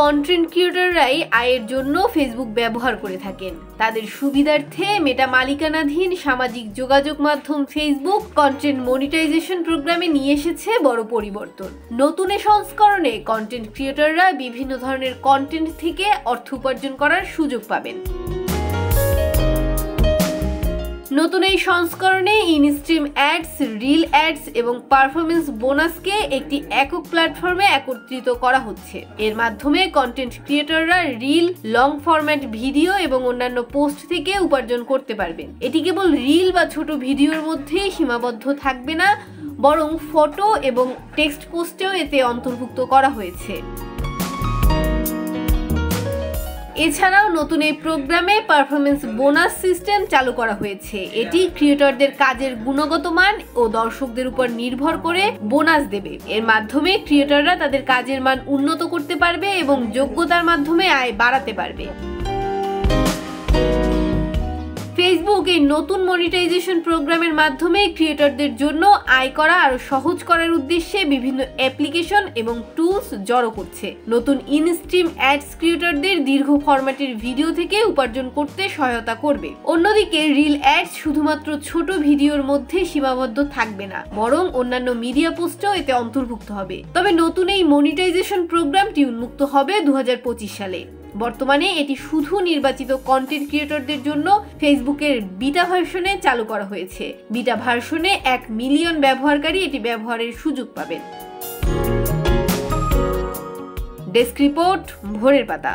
Content ক্রিয়েটররাই আয়ের জন্য Facebook ব্যবহার করে থাকেন। তাদের সুবিধার্থে মেটা মালিকানাধীন সামাজিক যোগাযোগ মাধ্যম ফেসবুক কন্টেন্ট মনিটাইজেশন প্রোগ্রামে নিয়ে এসেছে বড় পরিবর্তন। নতুন এই সংস্করণে কন্টেন্ট ক্রিয়েটররা বিভিন্ন ধরনের কন্টেন্ট থেকে অর্থ উপার্জন করার সুযোগ পাবেন। নতুন এই সংস্করণে ইনস্ট্রিম অ্যাডস, রিল অ্যাডস এবং পারফরমেন্স বোনাসকে একটি একক প্ল্যাটফর্মে একত্রিত করা হচ্ছে। এর মাধ্যমে কন্টেন্ট ক্রিয়েটররা রিল, লং ফরম্যাট ভিডিও এবং অন্যান্য পোস্ট থেকে উপার্জন করতে পারবেন। এটি কেবল রিল বা ছোট ভিডিওর মধ্যেই সীমাবদ্ধ থাকবে না, বরং ফটো এবং টেক্সট পোস্টেও এতে অন্তর্ভুক্ত করা হয়েছে। এছাড়াও নতুন এই প্রোগ্রামে পারফরমেন্স বোনাস সিস্টেম চালু করা হয়েছে। এটি ক্রিয়েটরদের কাজের গুণগত মান ও দর্শকদের উপর নির্ভর করে বোনাস দেবে। এর মাধ্যমে ক্রিয়েটররা তাদের কাজের মান উন্নত করতে পারবে এবং যোগ্যতার মাধ্যমে আয় বাড়াতে পারবে। ফেসবুক এই নতুন মনিটাইজেশন প্রোগ্রামের মাধ্যমে ক্রিয়েটরদের জন্য আয় করা আরো সহজ করার উদ্দেশ্যে বিভিন্ন অ্যাপ্লিকেশন এবং টুলস জড়ো করছে। নতুন ইনস্ট্রিম অ্যাডস ক্রিয়েটরদের দীর্ঘ ফরম্যাটের ভিডিও থেকে উপার্জন করতে সহায়তা করবে। অন্যদিকে রিল অ্যাডস শুধুমাত্র ছোট ভিডিওর মধ্যে সীমাবদ্ধ থাকবে না, বরং অন্যান্য মিডিয়া পোস্টেও এতে অন্তর্ভুক্ত হবে। তবে নতুন এই মনিটাইজেশন প্রোগ্রামটি উন্মুক্ত হবে 2025 সালে। বর্তমানে এটি শুধু নির্বাচিত কন্টেন্ট ক্রিয়েটরদের জন্য ফেসবুকের বিটা ভার্সনে চালু করা হয়েছে। বিটা ভার্সনে 1 মিলিয়ন ব্যবহারকারী এটি ব্যবহারের সুযোগ পাবেন। ডেস্ক রিপোর্ট, ভোরের পাতা।